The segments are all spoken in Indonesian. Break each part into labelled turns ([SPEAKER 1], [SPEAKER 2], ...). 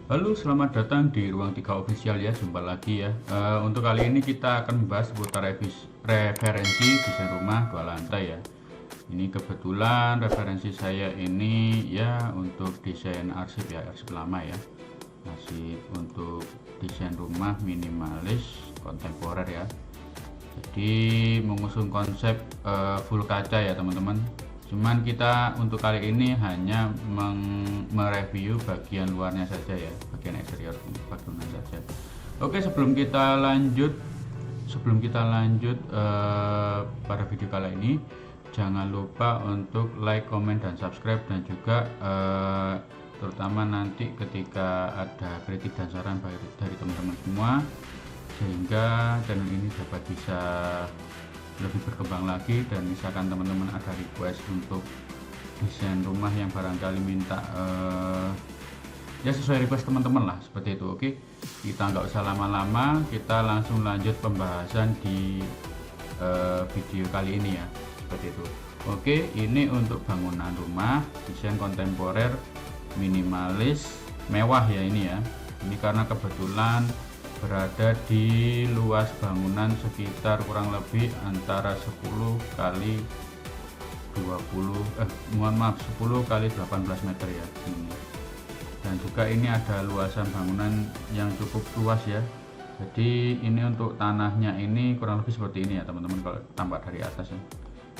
[SPEAKER 1] Halo, selamat datang di Ruang 3 Official ya, jumpa lagi ya. Untuk kali ini kita akan membahas seputar referensi desain rumah 2 lantai ya. Ini kebetulan referensi saya ini ya untuk desain arsip ya, arsip lama ya. Masih untuk desain rumah minimalis kontemporer ya. Jadi mengusung konsep full kaca ya teman-teman. Cuman kita untuk kali ini hanya mereview bagian luarnya saja ya, bagian eksterior bangunan saja. Oke, sebelum kita lanjut pada video kali ini, jangan lupa untuk like, comment, dan subscribe, dan juga terutama nanti ketika ada kritik dan saran dari teman-teman semua, sehingga channel ini dapat bisa lebih berkembang lagi. Dan misalkan teman-teman ada request untuk desain rumah yang barangkali minta ya sesuai request teman-teman lah, seperti itu. Oke, kita nggak usah lama-lama, kita langsung lanjut pembahasan di video kali ini ya, seperti itu. Oke, ini untuk bangunan rumah desain kontemporer minimalis mewah ya ini ya. Ini karena kebetulan berada di luas bangunan sekitar kurang lebih antara 10 kali 10 kali 18 meter ya ini. Dan juga ini ada luasan bangunan yang cukup luas ya. Jadi ini untuk tanahnya ini kurang lebih seperti ini ya teman-teman, kalau tampak dari atas ya.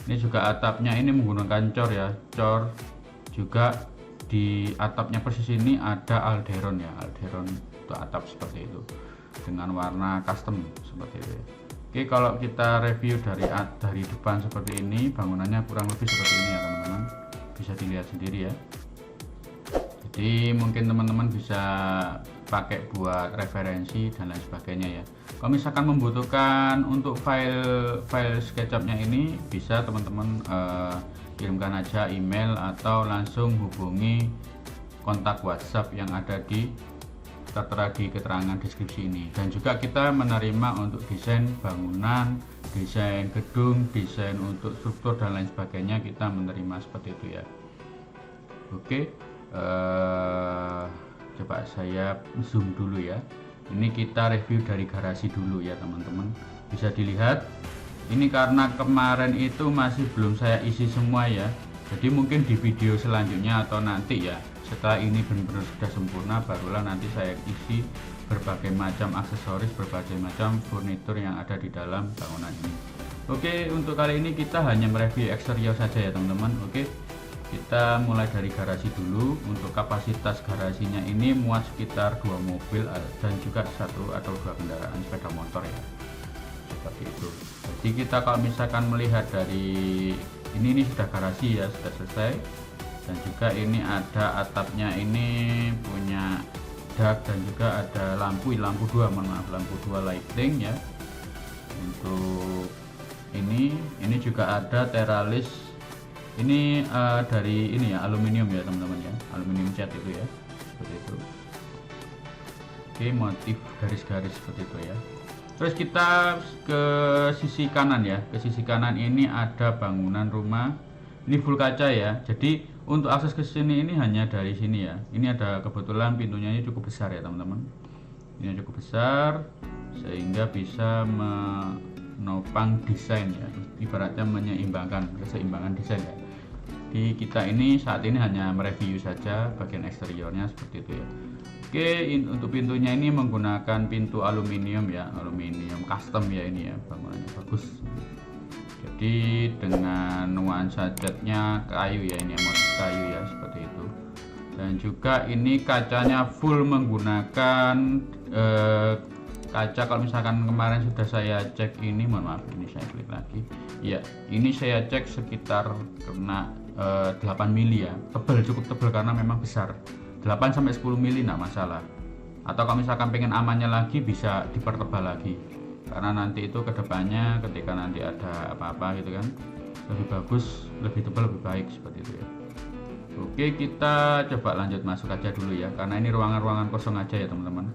[SPEAKER 1] Ini juga atapnya ini menggunakan cor ya, cor. Juga di atapnya persis ini ada alderon ya, alderon untuk atap seperti itu, dengan warna custom seperti itu ya. Oke, kalau kita review dari depan seperti ini, bangunannya kurang lebih seperti ini ya teman-teman, bisa dilihat sendiri ya. Jadi mungkin teman-teman bisa pakai buat referensi dan lain sebagainya ya. Kalau misalkan membutuhkan untuk file SketchUp-nya ini, bisa teman-teman kirimkan aja email atau langsung hubungi kontak WhatsApp yang ada di tertera di keterangan deskripsi ini. Dan juga kita menerima untuk desain bangunan, desain gedung, desain untuk struktur dan lain sebagainya, kita menerima seperti itu ya. Oke, coba saya zoom dulu ya. Ini kita review dari garasi dulu ya teman-teman, bisa dilihat. Ini karena kemarin itu masih belum saya isi semua ya, jadi mungkin di video selanjutnya atau nanti ya, setelah ini benar-benar sudah sempurna, barulah nanti saya isi berbagai macam aksesoris, berbagai macam furnitur yang ada di dalam bangunan ini. Oke, untuk kali ini kita hanya mereview eksterior saja ya teman-teman. Oke, kita mulai dari garasi dulu. Untuk kapasitas garasinya ini muat sekitar 2 mobil dan juga 1 atau 2 kendaraan sepeda motor ya, seperti itu. Jadi kita kalau misalkan melihat dari ini sudah garasi ya, sudah selesai. Dan juga ini ada atapnya, ini punya dak, dan juga ada lampu 2, lampu 2 lighting ya. Untuk ini juga ada teralis, ini dari ini ya, aluminium ya teman-teman ya, aluminium cat itu ya, seperti itu. Oke, motif garis-garis seperti itu ya. Terus kita ke sisi kanan ya, ke sisi kanan ini ada bangunan rumah, ini full kaca ya. Jadi untuk akses ke sini ini hanya dari sini ya. Ini ada kebetulan pintunya ini cukup besar ya teman-teman, ini cukup besar sehingga bisa menopang desain ya, ibaratnya menyeimbangkan keseimbangan desain ya. Di kita ini saat ini hanya mereview saja bagian eksteriornya seperti itu ya. Oke, untuk pintunya ini menggunakan pintu aluminium ya, aluminium custom ya, ini ya, bangunannya bagus. Jadi dengan nuansa catnya kayu ya, ini motif kayu ya, seperti itu. Dan juga ini kacanya full menggunakan kaca. Kalau misalkan kemarin sudah saya cek ini, mohon maaf ini saya klik lagi ya, ini saya cek sekitar kena 8 mili ya, tebal, cukup tebal karena memang besar. 8-10 mili enggak masalah. Atau kalau misalkan pengen amannya lagi, bisa dipertebal lagi, karena nanti itu kedepannya ketika nanti ada apa-apa gitu kan, lebih bagus, lebih tebal, lebih baik, seperti itu ya. Oke, kita coba lanjut masuk aja dulu ya, karena ini ruangan-ruangan kosong aja ya teman-teman.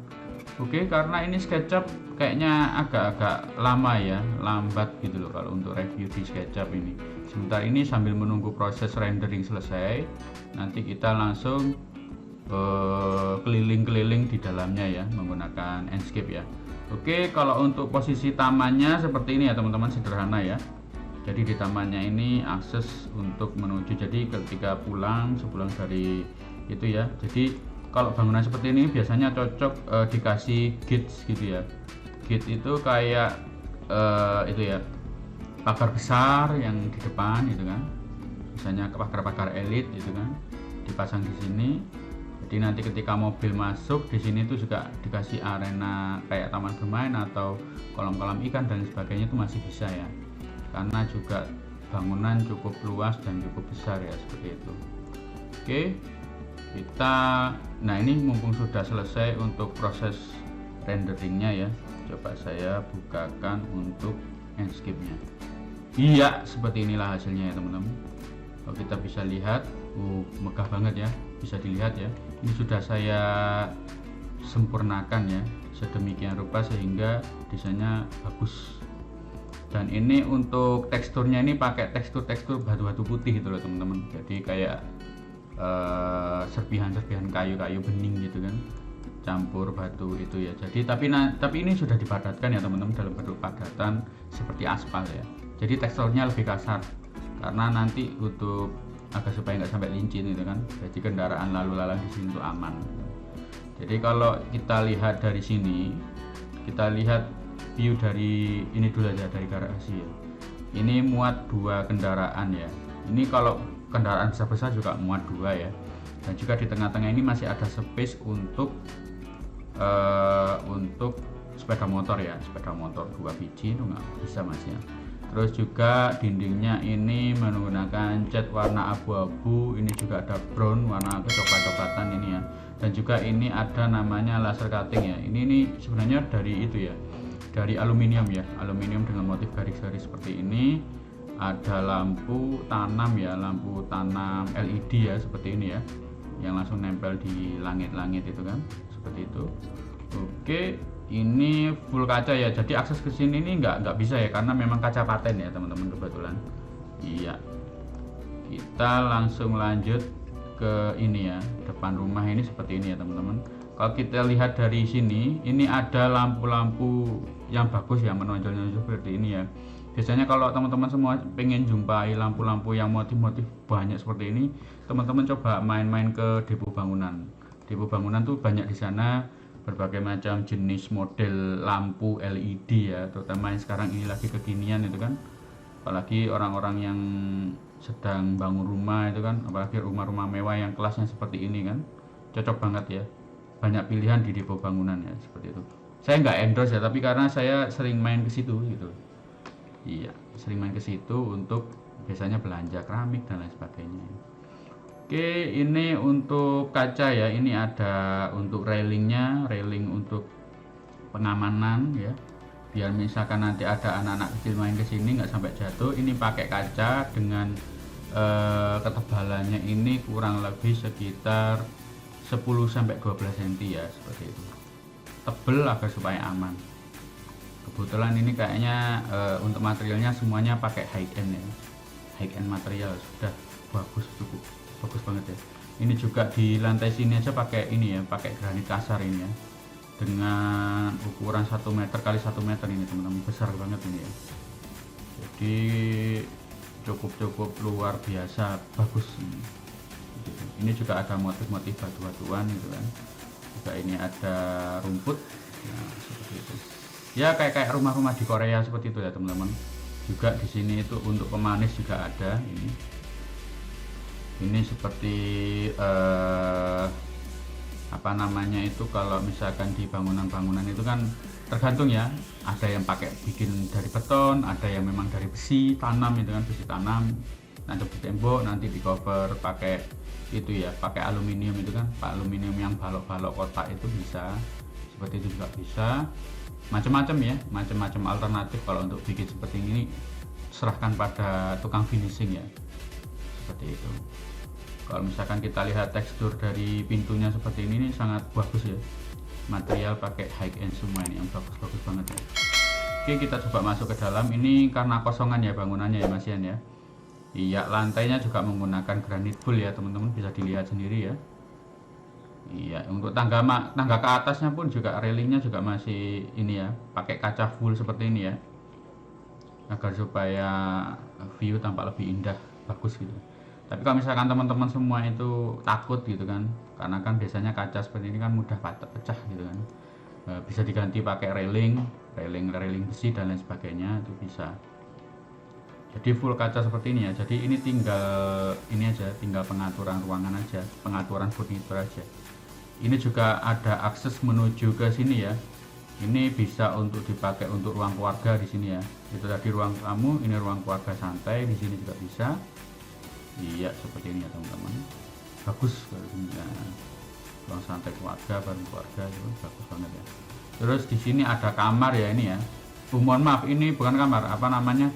[SPEAKER 1] Oke, karena ini SketchUp kayaknya agak-agak lama ya, lambat gitu loh kalau untuk review di SketchUp ini. Sebentar ini sambil menunggu proses rendering selesai, nanti kita langsung keliling-keliling di dalamnya ya, menggunakan Enscape ya. Oke, kalau untuk posisi tamannya seperti ini ya teman-teman, sederhana ya. Jadi di tamannya ini akses untuk menuju, jadi ketika sepulang dari itu ya, jadi kalau bangunan seperti ini biasanya cocok dikasih gates gitu ya. Gate itu kayak itu ya, pagar besar yang di depan itu kan, misalnya pagar-pagar elit itu kan dipasang di sini. Jadi nanti ketika mobil masuk di sini tuh juga dikasih arena kayak taman bermain atau kolam-kolam ikan dan sebagainya, itu masih bisa ya, karena juga bangunan cukup luas dan cukup besar ya, seperti itu. Oke, nah ini mumpung sudah selesai untuk proses renderingnya ya, coba saya bukakan untuk Enscape-nya. Iya, seperti inilah hasilnya ya teman-teman. Kalau kita bisa lihat, megah banget ya, bisa dilihat ya. Ini sudah saya sempurnakan ya, sedemikian rupa sehingga desainnya bagus. Dan ini untuk teksturnya ini pakai tekstur batu-batu putih gitu loh teman-teman. Jadi kayak serpihan-serpihan kayu-kayu bening gitu kan, campur batu itu ya. Jadi tapi ini sudah dipadatkan ya teman-teman, dalam bentuk padatan seperti aspal ya. Jadi teksturnya lebih kasar karena nanti untuk agar supaya nggak sampai licin itu kan. Jadi kendaraan lalu lalang di sini tuh aman. Jadi kalau kita lihat dari sini, kita lihat view dari ini dulu aja, dari garasi ya. Ini muat 2 kendaraan ya. Ini kalau kendaraan besar-besar juga muat 2 ya. Dan juga di tengah-tengah ini masih ada space untuk sepeda motor ya, sepeda motor 2 biji itu nggak bisa mas ya. Terus juga dindingnya ini menggunakan cat warna abu-abu, ini juga ada brown warna coklat-coklatan ini ya. Dan juga ini ada namanya laser cutting ya. Ini sebenarnya dari itu ya, dari aluminium ya, aluminium dengan motif garis-garis seperti ini. Ada lampu tanam ya, lampu tanam LED ya, seperti ini ya, yang langsung nempel di langit-langit itu kan, seperti itu. Oke, ini full kaca ya, jadi akses ke sini ini nggak bisa ya, karena memang kaca paten ya teman-teman kebetulan. Iya, kita langsung lanjut ke ini ya, depan rumah ini seperti ini ya teman-teman. Kalau kita lihat dari sini, ini ada lampu-lampu yang bagus ya, menonjol-nonjol seperti ini ya. Biasanya kalau teman-teman semua pengen jumpai lampu-lampu yang motif-motif banyak seperti ini, teman-teman coba main-main ke depo bangunan. Depo bangunan tuh banyak di sana, berbagai macam jenis model lampu LED ya, terutama yang sekarang ini lagi kekinian itu kan. Apalagi orang-orang yang sedang bangun rumah itu kan, apalagi rumah-rumah mewah yang kelasnya seperti ini kan, cocok banget ya. Banyak pilihan di depo bangunan ya, seperti itu. Saya nggak endorse ya, tapi karena saya sering main ke situ gitu. Iya, sering main ke situ untuk biasanya belanja keramik dan lain sebagainya. Oke, ini untuk kaca ya. Ini ada untuk railingnya, railing untuk pengamanan ya. Biar misalkan nanti ada anak-anak kecil main ke sini nggak sampai jatuh. Ini pakai kaca dengan ketebalannya ini kurang lebih sekitar 10-12 cm ya, seperti itu. Tebel agar supaya aman. Kebetulan ini kayaknya untuk materialnya semuanya pakai high end ya, high end material, sudah bagus, cukup bagus banget ya. Ini juga di lantai sini aja pakai ini ya, pakai granit kasar ini ya, dengan ukuran 1 meter kali 1 meter ini teman-teman, besar banget ini ya. Jadi cukup luar biasa bagus ini. Ini juga ada motif-motif batu-batuan gitu kan. Juga ini ada rumput, nah, seperti itu. Ya kayak rumah-rumah di Korea seperti itu ya teman-teman. Juga di sini itu untuk pemanis juga ada ini. Ini seperti apa namanya itu, kalau misalkan di bangunan-bangunan itu kan tergantung ya. Ada yang pakai bikin dari beton, ada yang memang dari besi tanam itu kan, besi tanam. Nanti di tembok, nanti di cover pakai itu ya, pakai aluminium itu kan, aluminium yang balok-balok kotak itu bisa. Seperti itu juga bisa. Macam-macam ya, macam-macam alternatif. Kalau untuk bikin seperti ini serahkan pada tukang finishing ya, seperti itu. Kalau misalkan kita lihat tekstur dari pintunya seperti ini sangat bagus ya, material pakai high end semua ini, yang bagus-bagus banget ya. Oke, kita coba masuk ke dalam. Ini karena kosongan ya bangunannya ya Mas Yan ya. Iya, lantainya juga menggunakan granit full ya teman-teman, bisa dilihat sendiri ya. Iya, untuk tangga ke atasnya pun juga railingnya juga masih ini ya, pakai kaca full seperti ini ya, agar supaya view tampak lebih indah, bagus gitu. Tapi kalau misalkan teman-teman semua itu takut gitu kan, karena kan biasanya kaca seperti ini kan mudah pecah gitu kan, bisa diganti pakai railing besi dan lain sebagainya, itu bisa. Jadi full kaca seperti ini ya, jadi ini tinggal pengaturan ruangan aja, pengaturan furnitur aja. Ini juga ada akses menuju ke sini ya. Ini bisa untuk dipakai untuk ruang keluarga di sini ya. Itu tadi ruang tamu, ini ruang keluarga santai, di sini juga bisa. Iya, seperti ini ya teman-teman. Bagus kalau ya. Ruang santai keluarga, bareng keluarga itu bagus banget ya. Terus di sini ada kamar ya ini ya. Mohon maaf, ini bukan kamar, apa namanya?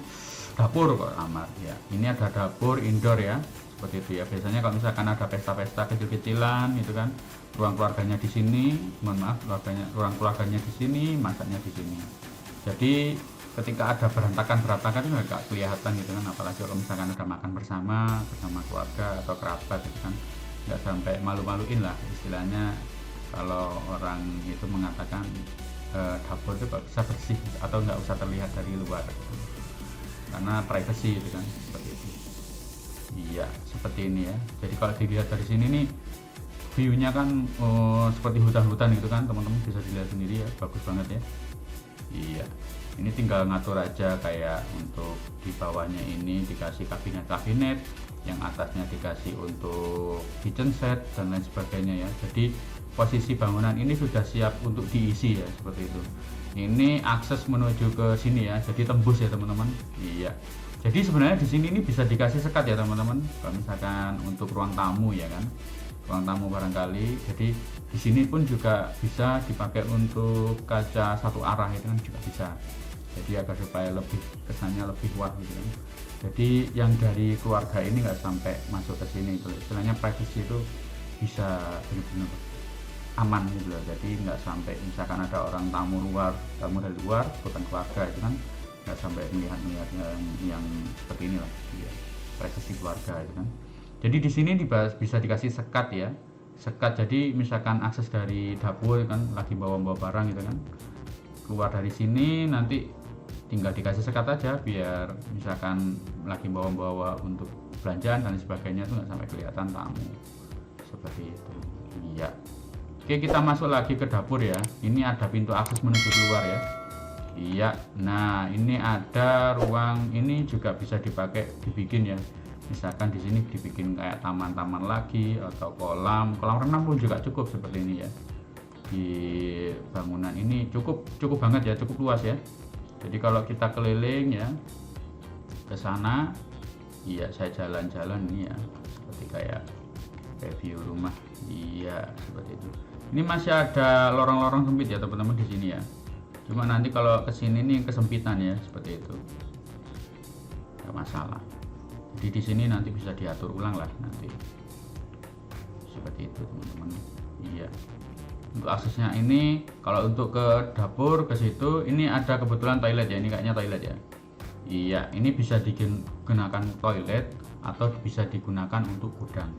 [SPEAKER 1] Dapur kok kamar ya. Ini ada dapur indoor ya. Seperti itu ya. Biasanya kalau misalkan ada pesta-pesta kecil-kecilan gitu kan, ruang keluarganya di sini, mohon maaf, ruang keluarganya di sini, masaknya di sini. Jadi ketika ada berantakan itu nggak kelihatan gitu kan, apalagi kalau misalkan ada makan bersama keluarga atau kerabat gitu kan, nggak sampai malu-maluin lah istilahnya. Kalau orang itu mengatakan dapur itu kok bisa bersih atau nggak usah terlihat dari luar gitu. Karena privacy gitu kan, seperti itu. Iya, seperti ini ya. Jadi kalau dilihat dari sini nih, view-nya kan seperti hutan-hutan gitu kan, teman-teman bisa dilihat sendiri ya, bagus banget ya. Iya, ini tinggal ngatur aja, kayak untuk di bawahnya ini dikasih kabinet-kabinet, yang atasnya dikasih untuk kitchen set dan lain sebagainya ya. Jadi posisi bangunan ini sudah siap untuk diisi ya, seperti itu. Ini akses menuju ke sini ya, jadi tembus ya teman-teman. Iya, jadi sebenarnya di sini ini bisa dikasih sekat ya teman-teman, kalau misalkan untuk ruang tamu ya kan, ruang tamu barangkali. Jadi di sini pun juga bisa dipakai untuk kaca satu arah itu kan juga bisa, jadi agar supaya lebih kesannya lebih wah gitu kan. Jadi yang dari keluarga ini nggak sampai masuk ke sini, itu istilahnya privacy itu bisa benar-benar aman gitu loh. Jadi nggak sampai misalkan ada orang tamu dari luar bukan keluarga itu kan, nggak sampai melihat yang seperti ini lah ya, privacy keluarga itu kan. Jadi di sini bisa dikasih sekat ya, sekat. Jadi misalkan akses dari dapur kan, lagi bawa barang gitu kan, keluar dari sini nanti tinggal dikasih sekat aja, biar misalkan lagi bawa untuk belanjaan dan sebagainya itu nggak sampai kelihatan tamu, seperti itu. Iya. Oke, kita masuk lagi ke dapur ya. Ini ada pintu akses menuju keluar ya. Iya. Nah, ini ada ruang, ini juga bisa dibikin ya. Misalkan di sini dibikin kayak taman-taman lagi atau kolam renang pun juga cukup seperti ini ya. Di bangunan ini cukup banget ya, cukup luas ya. Jadi kalau kita keliling ya ke sana, iya saya jalan-jalan nih ya, seperti kayak review rumah. Iya, seperti itu. Ini masih ada lorong-lorong sempit ya teman-teman di sini ya. Cuma nanti kalau ke sini nih kesempitan ya, seperti itu. Enggak masalah. Jadi di sini nanti bisa diatur ulang lah nanti. Seperti itu teman-teman. Iya. Untuk aksesnya ini, kalau untuk ke dapur ke situ, ini ada kebetulan toilet ya. Ini kayaknya toilet ya. Iya, ini bisa digunakan toilet atau bisa digunakan untuk gudang.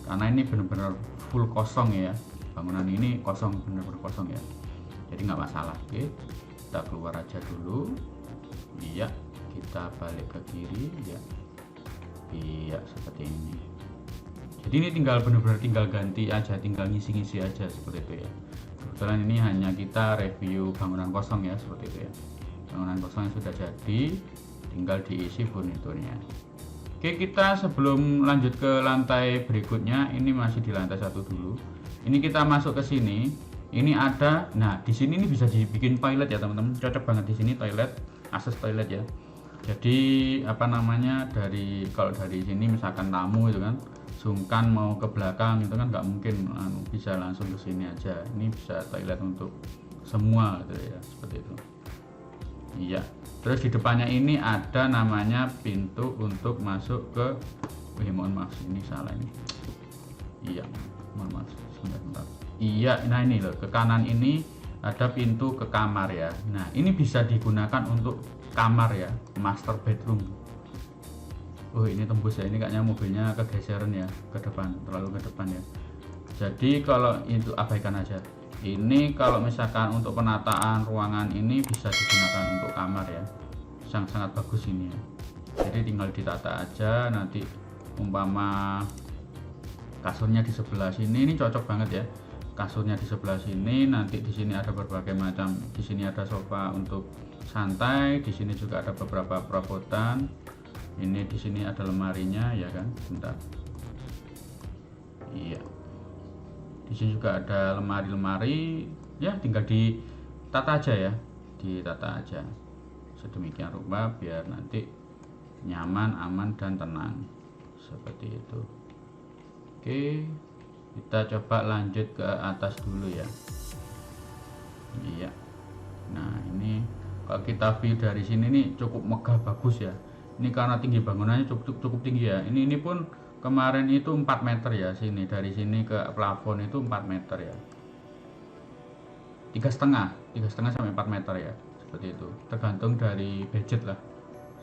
[SPEAKER 1] Karena ini benar-benar full kosong ya. Bangunan ini kosong, benar-benar kosong ya. Jadi nggak masalah. Oke, kita keluar aja dulu. Iya, kita balik ke kiri ya. Iya, seperti ini. Jadi ini benar-benar tinggal ganti aja, tinggal ngisi-ngisi aja seperti itu ya. Kebetulan ini hanya kita review bangunan kosong ya, seperti itu ya. Bangunan kosong yang sudah jadi, tinggal diisi furniturnya. Oke, kita sebelum lanjut ke lantai berikutnya, ini masih di lantai 1 dulu. Ini kita masuk ke sini. Ini ada, nah di sini ini bisa dibikin toilet ya teman-teman. Cocok banget di sini toilet, akses toilet ya. Jadi apa namanya, kalau dari sini misalkan tamu itu kan sungkan mau ke belakang itu kan nggak mungkin, bisa langsung ke sini aja. Ini bisa toilet untuk semua gitu ya, seperti itu. Iya. Terus di depannya ini ada namanya pintu untuk masuk ke, mohon maaf ini salah ini. Iya, mohon maaf sebentar. Iya, nah ini loh, ke kanan ini ada pintu ke kamar ya. Nah, ini bisa digunakan untuk kamar ya, master bedroom. Oh, ini tembus ya, ini kayaknya mobilnya kegeseran ya, ke depan, terlalu ke depan ya. Jadi kalau itu abaikan aja. Ini kalau misalkan untuk penataan ruangan ini bisa digunakan untuk kamar ya, sangat bagus ini ya. Jadi tinggal ditata aja, nanti umpama kasurnya di sebelah sini, ini cocok banget ya. Kasurnya di sebelah sini, nanti di sini ada berbagai macam, di sini ada sofa untuk santai, di sini juga ada beberapa perabotan. Ini di sini ada lemarinya ya kan, bentar. Iya. Di sini juga ada lemari-lemari, ya tinggal ditata aja ya, ditata aja sedemikian rupa biar nanti nyaman, aman dan tenang seperti itu. Oke, kita coba lanjut ke atas dulu ya. Iya. Nah ini kalau kita view dari sini nih cukup megah, bagus ya. Ini karena tinggi bangunannya cukup tinggi ya. Ini pun kemarin itu 4 meter ya, sini dari sini ke plafon itu 4 meter ya, 3,5 sampai 4 meter ya, seperti itu, tergantung dari budget lah,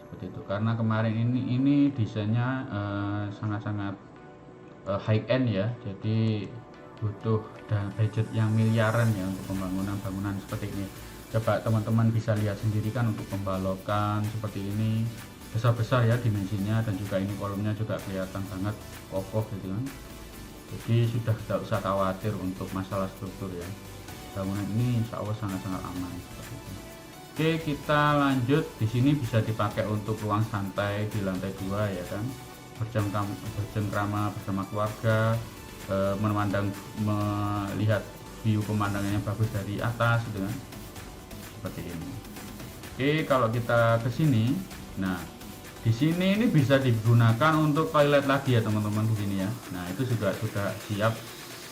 [SPEAKER 1] seperti itu. Karena kemarin ini desainnya sangat-sangat high end ya, jadi butuh dan budget yang miliaran ya untuk bangunan seperti ini. Coba teman-teman bisa lihat sendiri kan, untuk pembalokan seperti ini besar-besar ya dimensinya, dan juga ini kolomnya juga kelihatan banget kokoh gitu kan. Jadi sudah tidak usah khawatir untuk masalah struktur ya, bangunan ini insya Allah sangat-sangat aman seperti itu. Oke, kita lanjut. Di sini bisa dipakai untuk ruang santai di lantai 2 ya kan, bercengkrama bersama keluarga, melihat view pemandangannya bagus dari atas gitu kan, seperti ini. Oke, kalau kita ke sini, nah di sini ini bisa digunakan untuk toilet lagi ya teman-teman di sini ya. Nah itu sudah siap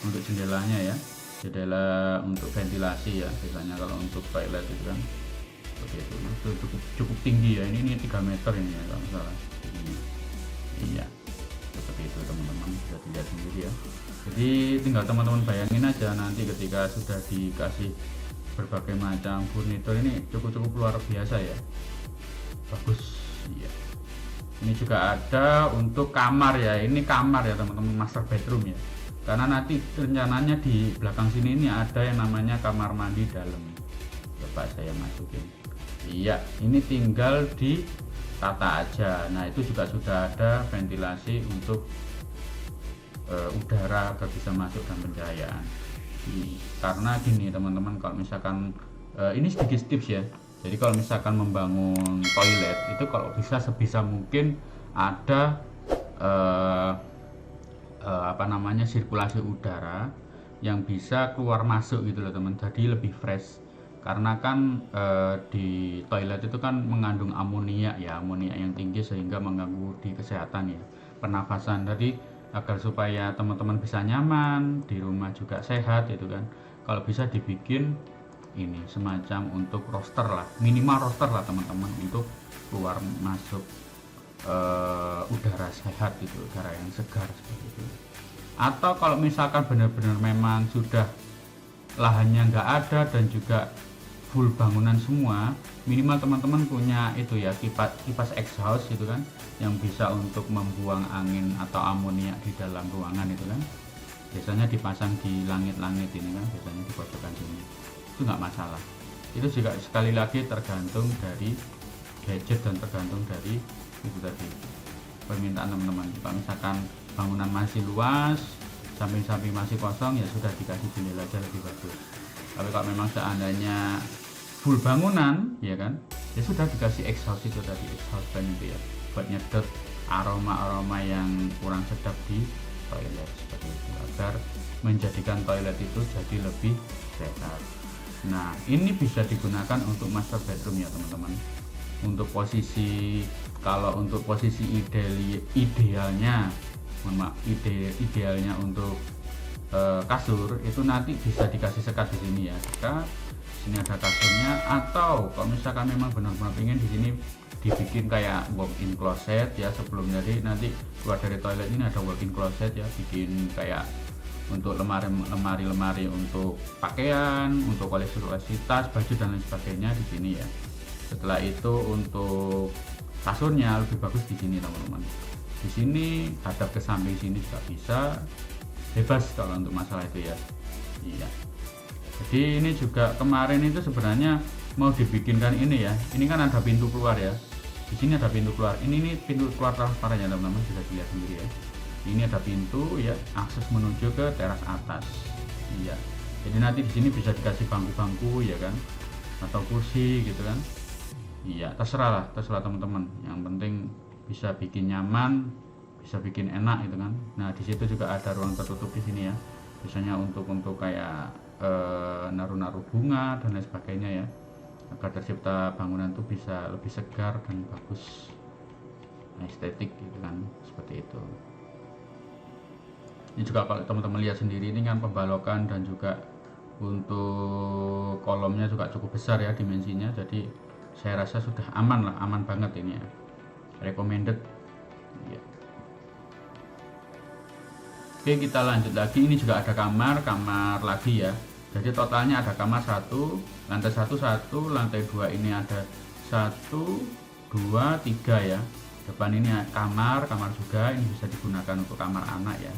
[SPEAKER 1] untuk jendelanya ya, jendela untuk ventilasi ya, biasanya kalau untuk toilet itu kan seperti itu. Itu cukup tinggi ya, ini 3 meter ini ya kalau salah ini. Iya, seperti itu teman-teman, bisa dilihat sendiri ya. Jadi tinggal teman-teman bayangin aja nanti ketika sudah dikasih berbagai macam furnitur, ini cukup luar biasa ya, bagus. Iya, ini juga ada untuk kamar ya, ini kamar ya teman-teman, master bedroom ya, karena nanti rencananya di belakang sini ini ada yang namanya kamar mandi dalam. Coba saya masukin. Iya, ini tinggal ditata aja. Nah itu juga sudah ada ventilasi untuk udara agar bisa masuk dan pencahayaan. Karena gini teman-teman, kalau misalkan ini sedikit tips ya, jadi kalau misalkan membangun toilet itu kalau bisa sebisa mungkin ada sirkulasi udara yang bisa keluar masuk gitu loh teman, jadi lebih fresh. Karena kan di toilet itu kan mengandung amonia ya, amonia yang tinggi sehingga mengganggu di kesehatan ya, pernafasan. Jadi agar supaya teman-teman bisa nyaman di rumah juga sehat itu kan, kalau bisa dibikin ini semacam untuk roster lah, minimal roster lah teman-teman, untuk keluar masuk udara sehat itu, udara yang segar seperti itu. Atau kalau misalkan benar-benar memang sudah lahannya nggak ada dan juga full bangunan semua, minimal teman-teman punya itu ya, kipas exhaust itu kan, yang bisa untuk membuang angin atau amonia di dalam ruangan itu kan, biasanya dipasang di langit-langit ini kan, biasanya di pojokan sini, itu nggak masalah. Itu juga sekali lagi tergantung dari gadget dan tergantung dari itu tadi permintaan teman-teman. Kalau misalkan bangunan masih luas, samping-samping masih kosong, ya sudah dikasih jendela aja lebih bagus. Tapi kalau memang seandainya full bangunan ya kan, ya sudah dikasih exhaust itu tadi, exhaust fan itu ya, buat nyedot aroma-aroma yang kurang sedap di toilet seperti itu, agar menjadikan toilet itu jadi lebih sehat. Nah ini bisa digunakan untuk master bedroom ya teman-teman. Untuk posisi, kalau untuk posisi idealnya untuk kasur itu nanti bisa dikasih sekat di sini ya, sekat sini ada kasurnya. Atau kalau misalkan memang benar-benar ingin di sini dibikin kayak walk-in closet ya, sebelum jadi nanti keluar dari toilet ini ada walk-in closet ya, bikin kayak untuk lemari untuk pakaian, untuk koleksi tas, baju dan lain sebagainya di sini ya. Setelah itu untuk kasurnya lebih bagus di sini teman-teman. Di sini hadap ke samping sini juga bisa, bebas kalau untuk masalah itu ya. Iya, jadi ini juga kemarin itu sebenarnya mau dibikinkan ini ya, ini kan ada pintu keluar ya, di sini ada pintu keluar, ini pintu keluar transparan ya teman-teman, bisa dilihat sendiri ya. Ini ada pintu ya, akses menuju ke teras atas. Iya, jadi nanti di sini bisa dikasih bangku-bangku ya kan, atau kursi gitu kan. Iya, terserah teman-teman, yang penting bisa bikin nyaman, bisa bikin enak gitu kan. Nah di situ juga ada ruang tertutup di sini ya, biasanya untuk kayak naruh-naruh bunga dan lain sebagainya ya, agar tercipta bangunan itu bisa lebih segar dan bagus, estetik gitu kan, seperti itu. Ini juga kalau teman-teman lihat sendiri, ini kan pembalokan dan juga untuk kolomnya juga cukup besar ya dimensinya, jadi saya rasa sudah aman lah, aman banget ini ya, recommended ya. Oke, kita lanjut lagi. Ini juga ada kamar lagi ya, jadi totalnya ada kamar 1, lantai 1, lantai 2 ini ada 1, 2, 3 ya. Depan ini kamar juga, ini bisa digunakan untuk kamar anak ya,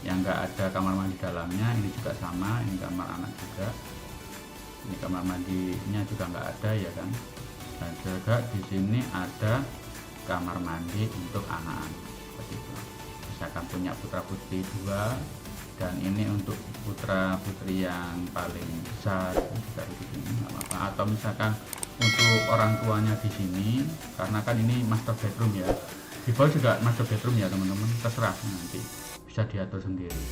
[SPEAKER 1] yang enggak ada kamar mandi dalamnya. Ini juga sama, ini kamar anak juga, ini kamar mandinya juga enggak ada ya kan. Dan juga di sini ada kamar mandi untuk anak-anak seperti itu. Misalkan punya putra putri 2, dan ini untuk putra putri yang paling besar juga di sini nggak apa-apa, atau misalkan untuk orang tuanya di sini, karena kan ini master bedroom ya, di bawah juga master bedroom ya teman-teman, terserah nanti bisa diatur sendiri.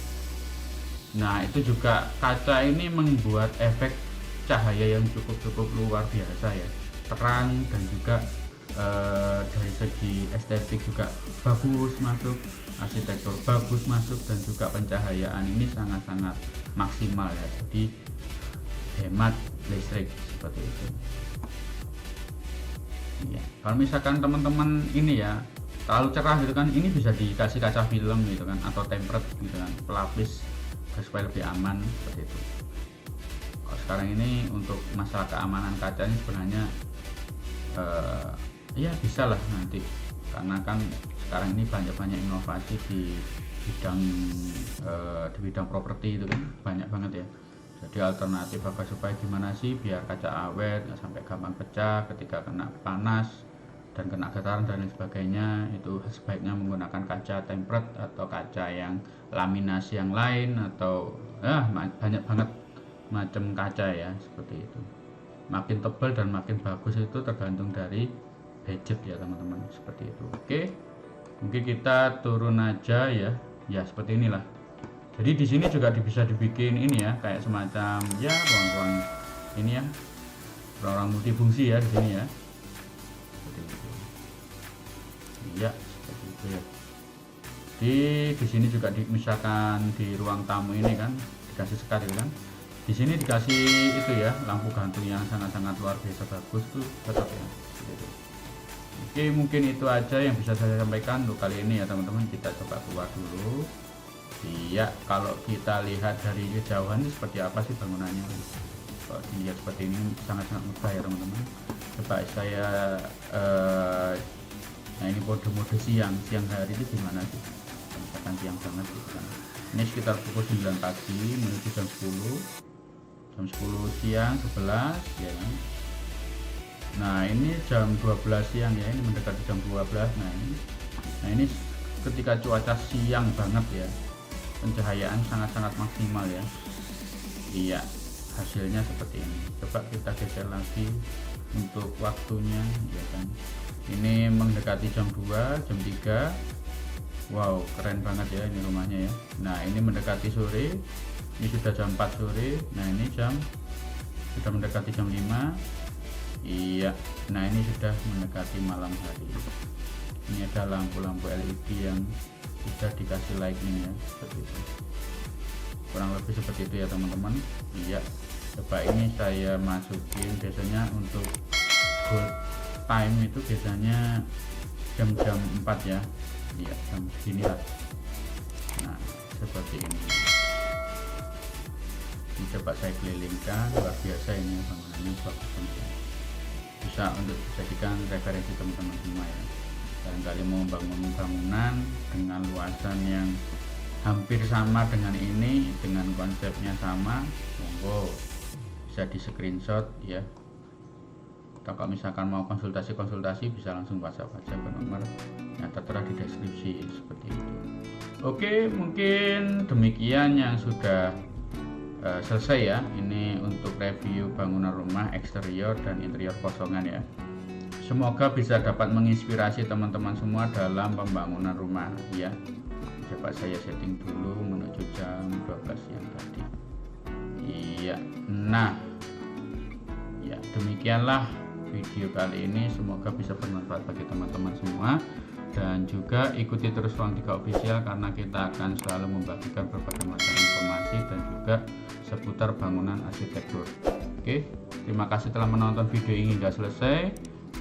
[SPEAKER 1] Nah itu juga kaca ini membuat efek cahaya yang cukup luar biasa ya, terang, dan juga dari segi estetik juga bagus masuk, arsitektur bagus masuk, dan juga pencahayaan ini sangat-sangat maksimal ya, jadi hemat listrik seperti itu ya. Kalau misalkan teman-teman ini ya terlalu cerah gitu kan, ini bisa dikasih kaca film gitu kan, atau tempered gitu kan, pelapis supaya lebih aman seperti itu. Kalau sekarang ini untuk masalah keamanan kacanya sebenarnya ya bisa lah nanti, karena kan sekarang ini banyak inovasi di bidang properti itu kan, banyak banget ya. Jadi alternatif apa supaya gimana sih biar kaca awet, nggak sampai gampang pecah ketika kena panas dan kena getaran dan lain sebagainya, itu sebaiknya menggunakan kaca tempered atau kaca yang laminasi yang lain, atau banyak banget macam kaca ya, seperti itu. Makin tebal dan makin bagus itu tergantung dari budget ya teman-teman, seperti itu. Oke, mungkin kita turun aja ya seperti inilah. Jadi di sini juga bisa dibikin ini ya, kayak semacam ya ruang-ruang ini ya, ruang-ruang multifungsi ya di sini ya, seperti itu. Iya, seperti itu ya. Di sini juga misalkan di ruang tamu ini kan dikasih sekar kan, di sini dikasih itu ya, lampu gantung yang sangat-sangat luar biasa bagus tuh, cocok ya gitu. Oke, mungkin itu aja yang bisa saya sampaikan untuk kali ini ya teman-teman. Kita coba keluar dulu. Iya, kalau kita lihat dari kejauhan ini seperti apa sih bangunannya, kalau dilihat seperti ini sangat-sangat megah ya teman-teman. Coba saya nah ini mode siang hari itu gimana sih, misalkan siang banget gitu kan. Ini sekitar pukul 9 pagi menuju jam 10 siang, 11 ya kan. Nah ini jam 12 siang ya, ini mendekati jam 12. Nah ini ketika cuaca siang banget ya, pencahayaan sangat-sangat maksimal ya. Iya, hasilnya seperti ini. Coba kita geser lagi untuk waktunya ya kan. Ini mendekati jam 2, jam 3. Wow, keren banget ya ini rumahnya ya. Nah ini mendekati sore, ini sudah jam 4 sore. Nah ini sudah mendekati jam 5. Iya, nah ini sudah mendekati malam hari. Ini ada lampu-lampu LED yang sudah dikasih lightning ya, seperti itu. Kurang lebih seperti itu ya teman-teman. Iya, coba ini saya masukin, biasanya untuk good time itu biasanya jam-jam 4 ya. Iya, jam segini lah. Nah seperti ini. Ini coba saya kelilingkan, luar biasa ini bangunannya, bagus banget. Bisa untuk dijadikan referensi teman-teman semua ya. Barangkali mau bangun bangunan dengan luasan yang hampir sama dengan ini, dengan konsepnya sama, monggo bisa di screenshot ya, atau kalau misalkan mau konsultasi bisa langsung WhatsApp aja ke nomor yang tertera di deskripsi seperti itu. Oke, mungkin demikian yang sudah selesai ya, ini untuk review bangunan rumah eksterior dan interior kosongan ya. Semoga bisa dapat menginspirasi teman-teman semua dalam pembangunan rumah ya. Coba saya setting dulu menuju jam 12 siang tadi. Iya, nah ya demikianlah video kali ini, semoga bisa bermanfaat bagi teman-teman semua, dan juga ikuti terus Ruang 3 Official karena kita akan selalu membagikan berbagai macam informasi dan juga seputar bangunan arsitektur. Oke, terima kasih telah menonton video ini hingga selesai,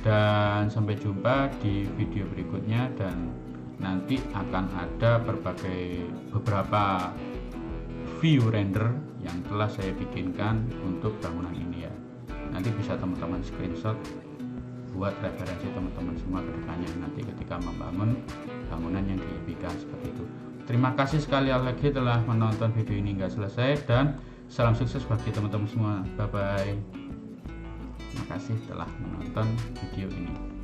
[SPEAKER 1] dan sampai jumpa di video berikutnya, dan nanti akan ada beberapa view render yang telah saya bikinkan untuk bangunan ini ya. Nanti bisa teman-teman screenshot buat referensi teman-teman semua ke depannya nanti ketika membangun bangunan yang diimpikan seperti itu. Terima kasih sekali lagi telah menonton video ini hingga selesai, dan salam sukses bagi teman-teman semua. Bye bye. Terima kasih telah menonton video ini.